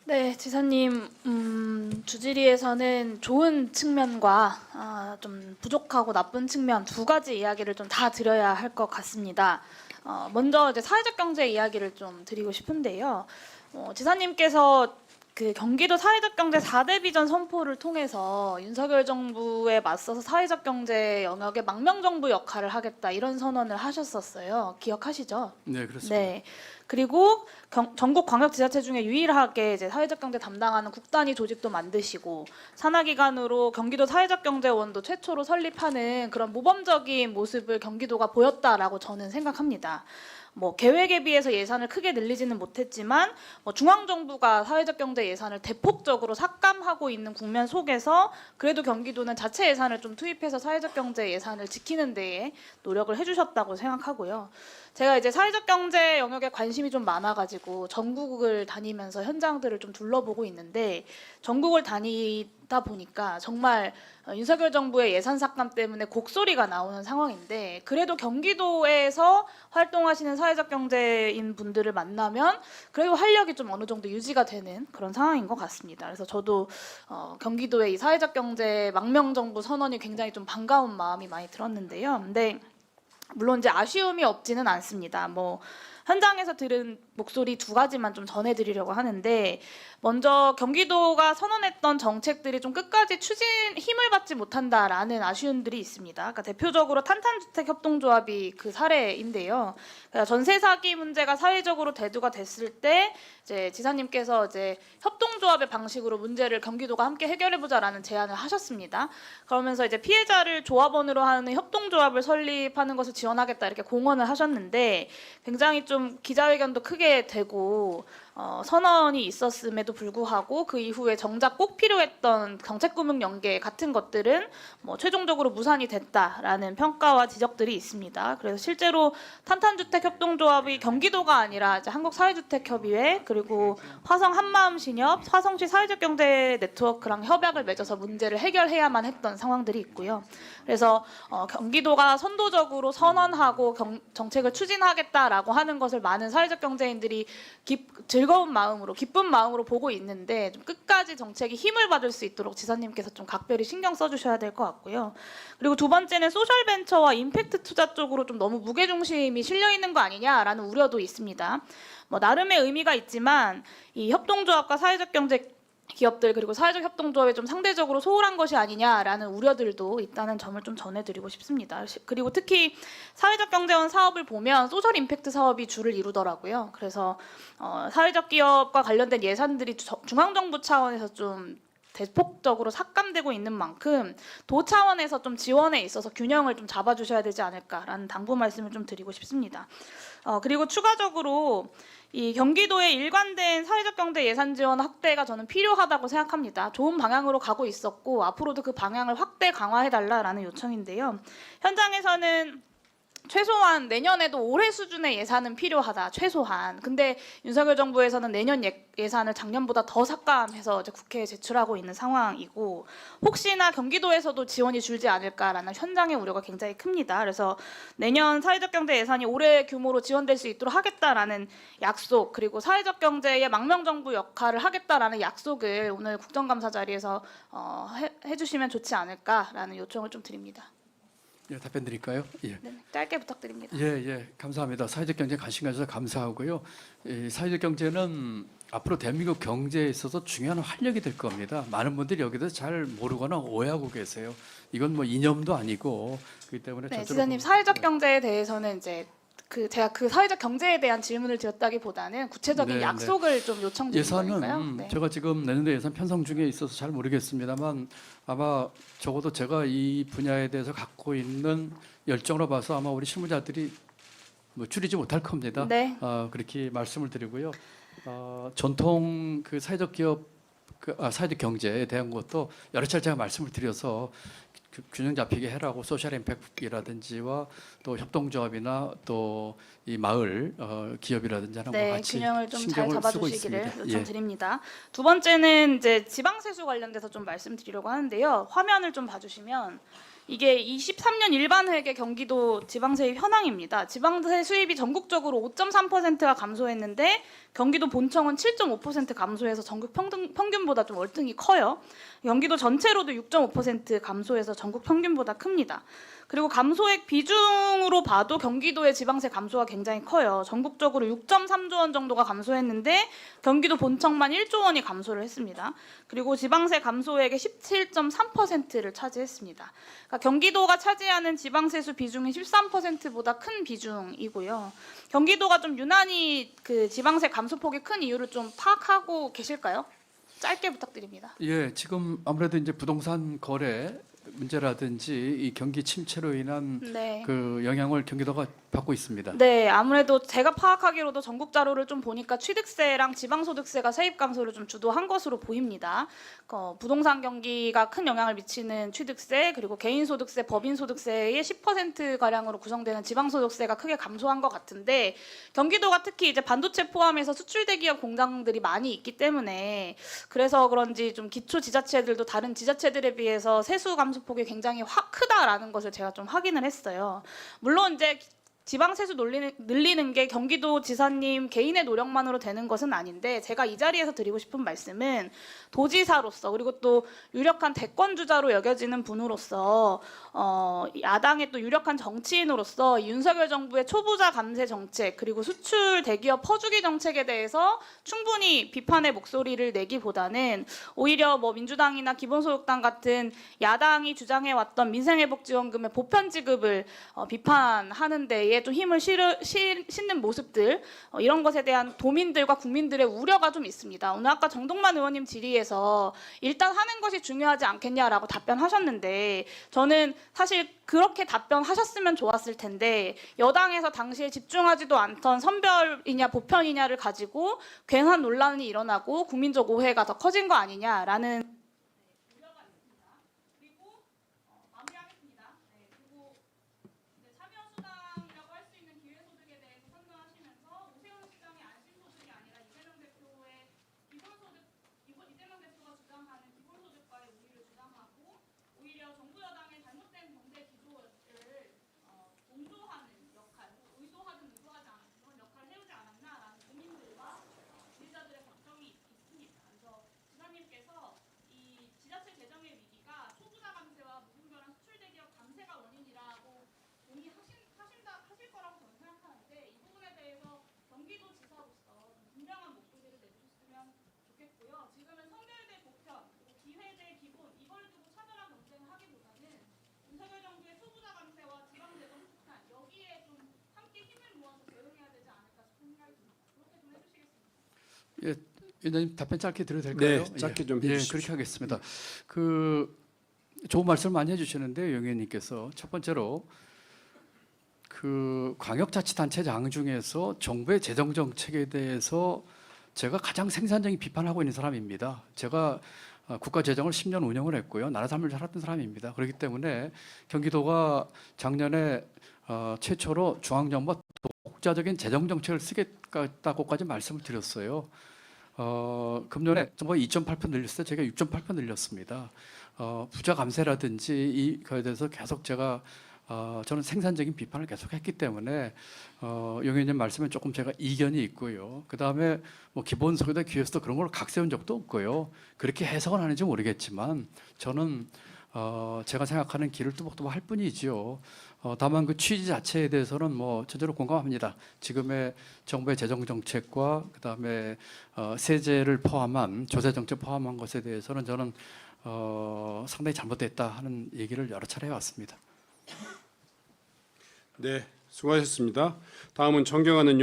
네, 지사님, 주지리에서는 좋은 측면과 좀 부족하고 나쁜 측면 두 가지 이야기를 좀 다 드려야 할 것 같습니다. 먼저 이제 사회적 경제 이야기를 좀 드리고 싶은데요. 지사님께서 그 경기도 사회적 경제 4대 비전 선포를 통해서 윤석열 정부에 맞서서 사회적 경제 영역에 망명 정부 역할을 하겠다 이런 선언을 하셨었어요. 기억하시죠? 네, 그렇습니다. 네. 그리고 전국 광역지자체 중에 유일하게 이제 사회적 경제 담당하는 국단위 조직도 만드시고 산하기관으로 경기도 사회적 경제원도 최초로 설립하는 그런 모범적인 모습을 경기도가 보였다라고 저는 생각합니다. 계획에 비해서 예산을 크게 늘리지는 못했지만 중앙정부가 사회적 경제 예산을 대폭적으로 삭감하고 있는 국면 속에서 그래도 경기도는 자체 예산을 좀 투입해서 사회적 경제 예산을 지키는 데에 노력을 해주셨다고 생각하고요. 제가 이제 사회적 경제 영역에 관심이 좀 많아가지고 전국을 다니면서 현장들을 좀 둘러보고 있는데 전국을 다니다 보니까 정말 윤석열 정부의 예산 삭감 때문에 곡소리가 나오는 상황인데 그래도 경기도에서 활동하시는 사회적 경제인 분들을 만나면 그래도 활력이 좀 어느 정도 유지가 되는 그런 상황인 것 같습니다. 그래서 저도 경기도의 이 사회적 경제 망명 정부 선언이 굉장히 좀 반가운 마음이 많이 들었는데요. 근데 물론 이제 아쉬움이 없지는 않습니다. 현장에서 들은 목소리 두 가지만 좀 전해드리려고 하는데 먼저 경기도가 선언했던 정책들이 좀 끝까지 힘을 받지 못한다라는 아쉬움들이 있습니다. 그러니까 대표적으로 탄탄주택협동조합이 그 사례인데요. 그러니까 전세 사기 문제가 사회적으로 대두가 됐을 때 이제 지사님께서 이제 협동조합의 방식으로 문제를 경기도가 함께 해결해보자라는 제안을 하셨습니다. 그러면서 이제 피해자를 조합원으로 하는 협동조합을 설립하는 것을 지원하겠다 이렇게 공언을 하셨는데 굉장히 좀 기자회견도 크게 되고 선언이 있었음에도 불구하고 그 이후에 정작 꼭 필요했던 정책금융 연계 같은 것들은 최종적으로 무산이 됐다라는 평가와 지적들이 있습니다. 그래서 실제로 탄탄주택협동조합이 경기도가 아니라 이제 한국사회주택협의회 그리고 화성 한마음신협, 화성시 사회적경제 네트워크랑 협약을 맺어서 문제를 해결해야만 했던 상황들이 있고요. 그래서 경기도가 선도적으로 선언하고 정책을 추진하겠다라고 하는 것을 많은 사회적 경제인들이 즐거운 마음으로 기쁜 마음으로 보고 있는데 좀 끝까지 정책이 힘을 받을 수 있도록 지사님께서 좀 각별히 신경 써주셔야 될 것 같고요. 그리고 두 번째는 소셜 벤처와 임팩트 투자 쪽으로 좀 너무 무게 중심이 실려 있는 거 아니냐라는 우려도 있습니다. 나름의 의미가 있지만 이 협동조합과 사회적 경제 기업들 그리고 사회적 협동조합에 좀 상대적으로 소홀한 것이 아니냐라는 우려들도 있다는 점을 좀 전해드리고 싶습니다. 그리고 특히 사회적 경제원 사업을 보면 소셜 임팩트 사업이 주를 이루더라고요. 그래서 사회적 기업과 관련된 예산들이 중앙정부 차원에서 좀 대폭적으로 삭감되고 있는 만큼 도 차원에서 좀 지원에 있어서 균형을 좀 잡아주셔야 되지 않을까라는 당부 말씀을 좀 드리고 싶습니다. 그리고 추가적으로 이 경기도의 일관된 사회적 경제 예산 지원 확대가 저는 필요하다고 생각합니다. 좋은 방향으로 가고 있었고 앞으로도 그 방향을 확대 강화해달라는 요청인데요. 현장에서는 최소한 내년에도 올해 수준의 예산은 필요하다. 최소한. 근데 윤석열 정부에서는 내년 예산을 작년보다 더 삭감해서 이제 국회에 제출하고 있는 상황이고 혹시나 경기도에서도 지원이 줄지 않을까라는 현장의 우려가 굉장히 큽니다. 그래서 내년 사회적 경제 예산이 올해 규모로 지원될 수 있도록 하겠다라는 약속 그리고 사회적 경제의 망명 정부 역할을 하겠다라는 약속을 오늘 국정감사 자리에서 해주시면 좋지 않을까라는 요청을 좀 드립니다. 예, 답변 드릴까요? 예. 네, 짧게 부탁드립니다. 예, 감사합니다. 사회적 경제 관심 가져서 감사하고요. 이 사회적 경제는 앞으로 대한민국 경제에 있어서 중요한 활력이 될 겁니다. 많은 분들이 여기에 대해서 잘 모르거나 오해하고 계세요. 이건 이념도 아니고 그렇기 때문에 네, 지사님 사회적 경제에 대해서는 이제 제가 그 사회적 경제에 대한 질문을 드렸다기보다는 구체적인 약속을 좀 요청드린 예산은 거니까요. 제가 지금 내년도 예산 편성 중에 있어서 잘 모르겠습니다만 아마 적어도 제가 이 분야에 대해서 갖고 있는 열정으로 봐서 아마 우리 실무자들이 줄이지 못할 겁니다. 네. 그렇게 말씀을 드리고요. 전통 그 사회적 기업, 사회적 경제에 대한 것도 여러 차례 제가 말씀을 드려서 균형 잡히게 해라고 소셜 임팩트라든지와 또 협동조합이나 또 이 마을 기업이라든지 하는 것 같이 균형을 좀 잘 신경을 쓰고 잡아주시기를 있습니다. 요청드립니다. 두 번째는 이제 지방세수 관련돼서 좀 말씀드리려고 하는데요. 화면을 좀 봐주시면 이게 23년 일반회계 경기도 지방세입 현황입니다. 지방세 수입이 전국적으로 5.3%가 감소했는데 경기도 본청은 7.5% 감소해서 전국 평균보다 좀 월등히 커요. 경기도 전체로도 6.5% 감소해서 전국 평균보다 큽니다. 그리고 감소액 비중으로 봐도 경기도의 지방세 감소가 굉장히 커요. 전국적으로 6.3조 원 정도가 감소했는데 경기도 본청만 1조 원이 감소를 했습니다. 그리고 지방세 감소액의 17.3%를 차지했습니다. 그러니까 경기도가 차지하는 지방세수 비중이 13%보다 큰 비중이고요. 경기도가 좀 유난히 그 지방세 감소폭이 큰 이유를 좀 파악하고 계실까요? 짧게 부탁드립니다. 예, 지금 아무래도 이제 부동산 거래 문제라든지 이 경기 침체로 인한 네. 그 영향을 경기도가 받고 있습니다. 네, 아무래도 제가 파악하기로도 전국 자료를 좀 보니까 취득세랑 지방소득세가 세입 감소를 좀 주도한 것으로 보입니다. 부동산 경기가 큰 영향을 미치는 취득세 그리고 개인소득세, 법인소득세의 10% 가량으로 구성되는 지방소득세가 크게 감소한 것 같은데 경기도가 특히 이제 반도체 포함해서 수출 대기업 공장들이 많이 있기 때문에 그래서 그런지 좀 기초 지자체들도 다른 지자체들에 비해서 세수 감소폭이 굉장히 크다라는 것을 제가 좀 확인을 했어요. 물론 이제 지방 세수 늘리는 게 경기도 지사님 개인의 노력만으로 되는 것은 아닌데 제가 이 자리에서 드리고 싶은 말씀은 도지사로서 그리고 또 유력한 대권 주자로 여겨지는 분으로서 야당의 또 유력한 정치인으로서 윤석열 정부의 초부자 감세 정책 그리고 수출 대기업 퍼주기 정책에 대해서 충분히 비판의 목소리를 내기보다는 오히려 뭐 민주당이나 기본소득당 같은 야당이 주장해왔던 민생회복지원금의 보편 지급을 비판하는 데에 좀 힘을 싣는 모습들 이런 것에 대한 도민들과 국민들의 우려가 좀 있습니다. 오늘 아까 정동만 의원님 질의에서 일단 하는 것이 중요하지 않겠냐라고 답변하셨는데 저는 사실 그렇게 답변하셨으면 좋았을 텐데 여당에서 당시에 집중하지도 않던 선별이냐 보편이냐를 가지고 괜한 논란이 일어나고 국민적 오해가 더 커진 거 아니냐라는 우려가 있습니다. 그리고 마무리하겠습니다. 네, 그리고 참여수당이라고 할 수 있는 기회소득에 대해서 설명하시면서 오세훈 시장의 안심소득이 아니라 이재명 대표의 기본소득, 이재명 대표가 주장하는 기본소득과의 우위를 주장하고 오히려 정부 여당의 잘못된 경제 기조를 동조하는 역할, 의도하든 의도하지 않은 그런 역할을 해오지 않았나라는 고민들과 지지자들의 걱정이 있습니다. 그래서 지사님께서 이 지자체 재정의 위기가 초부자 감세와 무분별한 수출 대기업 감세가 원인이라고 하실 거라고 저는 생각하는데 이 부분에 대해서 경기도 지사로서 분명한 목소리를 내주셨으면 좋겠고요. 지금은 선별대 보편, 그리고 기회대 기본 이걸 두고 차별화 경쟁을 하기보다는 윤석열 정부의 초부자 감세와 지방재정 폭탄 여기에 좀 함께 힘을 모아서 대응해야 되지 않을까 싶은 생각이 듭니다. 그렇게 좀 해주시겠습니다. 예, 위원장님 답변 짧게 드려도 될까요? 네, 짧게 좀 예, 해주십시오. 그렇게 하겠습니다. 그 좋은 말씀 많이 해주시는데요, 영 의원님께서 첫 번째로 그 광역자치단체장 중에서 정부의 재정 정책에 대해서 제가 가장 생산적인 비판하고 있는 사람입니다. 제가 국가 재정을 10년 운영을 했고요, 나라 삶을 살았던 사람입니다. 그렇기 때문에 경기도가 작년에 최초로 중앙정부가 독자적인 재정 정책을 쓰겠다고까지 말씀을 드렸어요. 금년에 정부가 2.8% 늘렸을 때 제가 6.8% 늘렸습니다. 부자 감세라든지 이거에 대해서 계속 제가 저는 생산적인 비판을 계속했기 때문에 영 의원님 말씀에 조금 제가 이견이 있고요. 그 다음에 뭐 기본소득이나 기회소득 그런 걸 각세운 적도 없고요. 그렇게 해석은 하는지 모르겠지만 저는 제가 생각하는 길을 뚜벅뚜벅 할 뿐이지요. 다만 그 취지 자체에 대해서는 뭐 전적으로 공감합니다. 지금의 정부의 재정 정책과 그 다음에 세제를 포함한 조세 정책 포함한 것에 대해서는 저는 상당히 잘못됐다 하는 얘기를 여러 차례 해왔습니다. 네, 수고하셨습니다. 다음은 존경하는